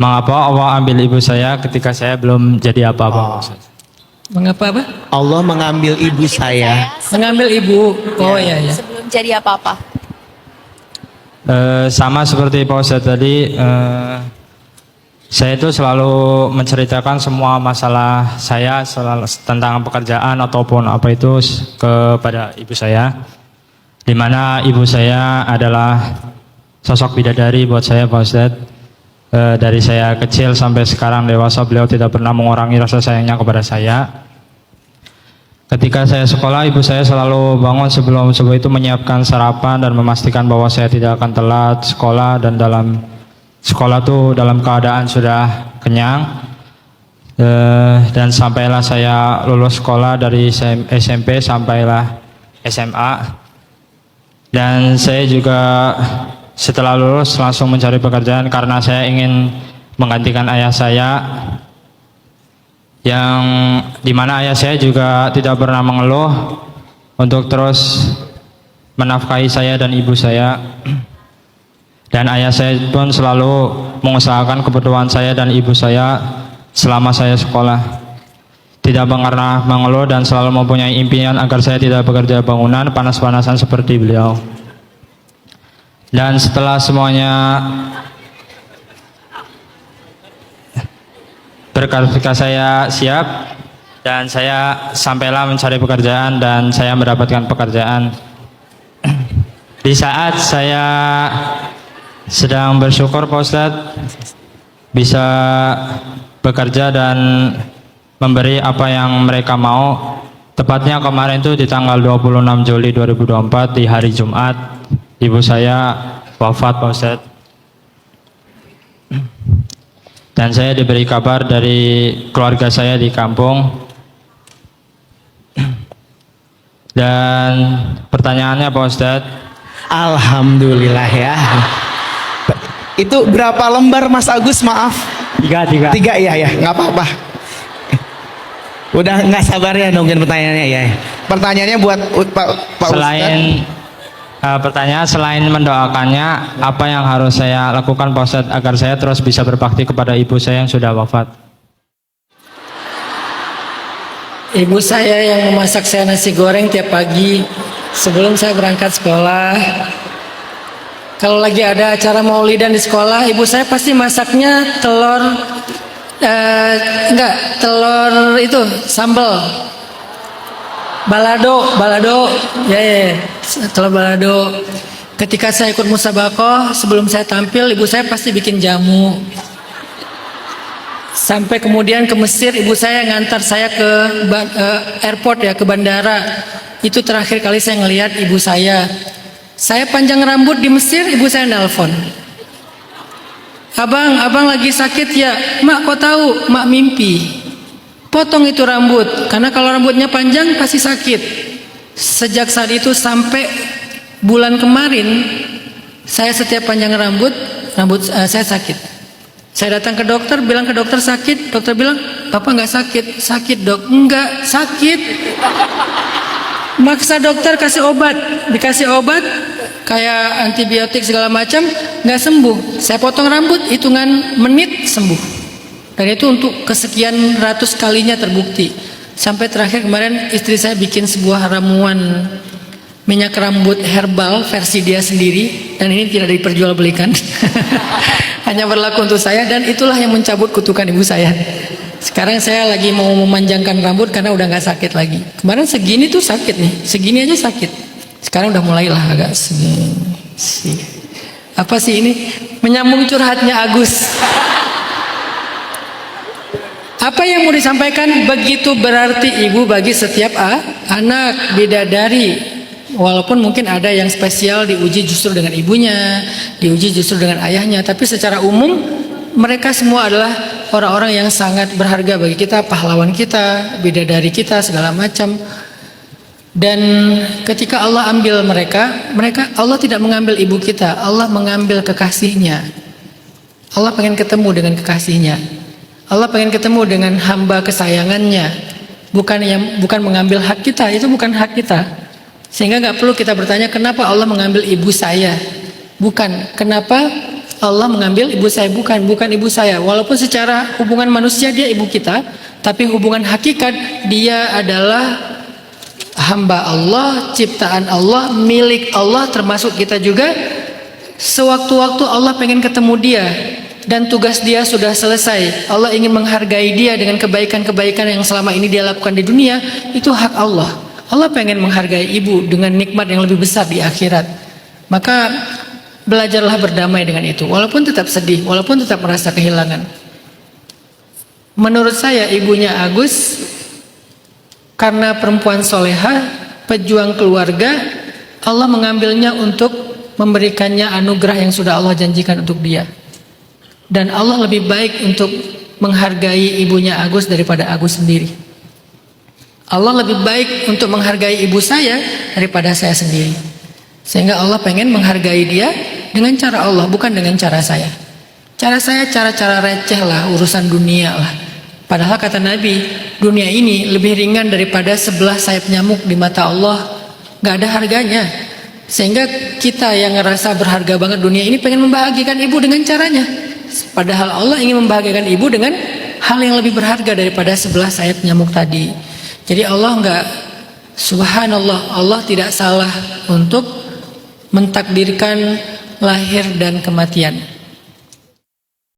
Mengapa Allah ambil ibu saya ketika saya belum jadi apa-apa? Mengapa apa? Allah mengambil ibu saya. Mengambil ibu. Oh ya ya. Sebelum jadi apa-apa. Sama seperti Pak Ustadz tadi, saya itu selalu menceritakan semua masalah saya tentang pekerjaan ataupun apa itu kepada ibu saya, di mana ibu saya adalah sosok bidadari buat saya, Pak Ustadz. Dari saya kecil sampai sekarang dewasa, beliau tidak pernah mengurangi rasa sayangnya kepada saya. Ketika saya sekolah, ibu saya selalu bangun sebelum subuh itu menyiapkan sarapan dan memastikan bahwa saya tidak akan telat sekolah, dan dalam sekolah tuh dalam keadaan sudah kenyang. Dan sampailah saya lulus sekolah dari SMP sampailah SMA. Dan saya juga setelah lulus langsung mencari pekerjaan karena saya ingin menggantikan ayah saya, yang dimana ayah saya juga tidak pernah mengeluh untuk terus menafkahi saya dan ibu saya. Dan ayah saya pun selalu mengusahakan kebutuhan saya dan ibu saya selama saya sekolah. Tidak pernah mengeluh dan selalu mempunyai impian agar saya tidak bekerja bangunan panas-panasan seperti beliau. Dan setelah semuanya berketika saya siap dan saya sampailah mencari pekerjaan dan saya mendapatkan pekerjaan. Di saat saya sedang bersyukur Pak Ustadz bisa bekerja dan memberi apa yang mereka mau, tepatnya kemarin itu di tanggal 26 Juli 2024 di hari Jumat, ibu saya wafat Pak Ustadz. Dan saya diberi kabar dari keluarga saya di kampung. Dan pertanyaannya Pak Ustadz, Alhamdulillah ya. Itu berapa lembar Mas Agus, maaf? Tiga ya, nggak apa-apa. Udah nggak sabar ya nungguin pertanyaannya ya. Pertanyaannya buat Pak selain pertanyaan, selain mendoakannya, apa yang harus saya lakukan Pak Ustadz agar saya terus bisa berbakti kepada ibu saya yang sudah wafat? Ibu saya yang memasak saya nasi goreng tiap pagi sebelum saya berangkat sekolah. Kalau lagi ada acara maulidan di sekolah, ibu saya pasti masaknya telur itu sambal balado ya, telur balado. Ketika saya ikut musabaqah, sebelum saya tampil, ibu saya pasti bikin jamu. Sampai kemudian ke Mesir, ibu saya ngantar saya ke airport ya, ke bandara. Itu terakhir kali saya ngelihat ibu saya. Saya panjang rambut di Mesir, ibu saya nelpon. Abang lagi sakit ya? Mak kok tahu? Mak mimpi. Potong itu rambut, karena kalau rambutnya panjang pasti sakit. Sejak saat itu sampai bulan kemarin, saya setiap panjang rambut saya sakit. Saya datang ke dokter, bilang ke dokter sakit. Dokter bilang, Bapak nggak sakit. Sakit dok, enggak sakit. Maksa dokter kasih obat, dikasih obat kayak antibiotik segala macam, nggak sembuh. Saya potong rambut, hitungan menit sembuh. Dan itu untuk kesekian ratus kalinya terbukti. Sampai terakhir kemarin istri saya bikin sebuah ramuan minyak rambut herbal versi dia sendiri, dan ini tidak diperjualbelikan. Hanya berlaku untuk saya, dan itulah yang mencabut kutukan ibu saya. Sekarang saya lagi mau memanjangkan rambut karena udah nggak sakit lagi. Kemarin segini tuh sakit nih, segini aja sakit. Sekarang udah mulailah agak segini. Apa sih ini? Menyambung curhatnya Agus. Apa yang mau disampaikan? Begitu berarti ibu bagi setiap anak, bidadari. Walaupun mungkin ada yang spesial diuji justru dengan ibunya, diuji justru dengan ayahnya, tapi secara umum mereka semua adalah orang-orang yang sangat berharga bagi kita, pahlawan kita, bidadari kita, segala macam. Dan ketika Allah ambil mereka Allah tidak mengambil ibu kita, Allah mengambil kekasihnya. Allah pengen ketemu dengan kekasihnya. Allah pengen ketemu dengan hamba kesayangannya. Bukan mengambil hak kita, itu bukan hak kita. Sehingga nggak perlu kita bertanya kenapa Allah mengambil ibu saya. Bukan, kenapa Allah mengambil ibu saya, bukan ibu saya. Walaupun secara hubungan manusia dia ibu kita, tapi hubungan hakikat dia adalah hamba Allah, ciptaan Allah, milik Allah, termasuk kita juga. Sewaktu-waktu Allah pengen ketemu dia dan tugas dia sudah selesai, Allah ingin menghargai dia dengan kebaikan-kebaikan yang selama ini dia lakukan di dunia, itu hak Allah. Allah pengen menghargai ibu dengan nikmat yang lebih besar di akhirat. Maka belajarlah berdamai dengan itu, walaupun tetap sedih, walaupun tetap merasa kehilangan. Menurut saya ibunya Agus karena perempuan soleha, pejuang keluarga, Allah mengambilnya untuk memberikannya anugerah yang sudah Allah janjikan untuk dia. Dan Allah lebih baik untuk menghargai ibunya Agus daripada Agus sendiri. Allah lebih baik untuk menghargai ibu saya daripada saya sendiri. Sehingga Allah pengen menghargai dia dengan cara Allah, bukan dengan cara saya. Cara saya cara-cara receh lah, urusan dunia lah. Padahal kata Nabi, dunia ini lebih ringan daripada sebelah sayap nyamuk di mata Allah. Gak ada harganya. Sehingga kita yang ngerasa berharga banget dunia ini pengen membahagiakan ibu dengan caranya. Padahal Allah ingin membahagiakan ibu dengan hal yang lebih berharga daripada sebelah sayap nyamuk tadi. Jadi Allah gak, subhanallah, Allah tidak salah untuk mentakdirkan lahir dan kematian.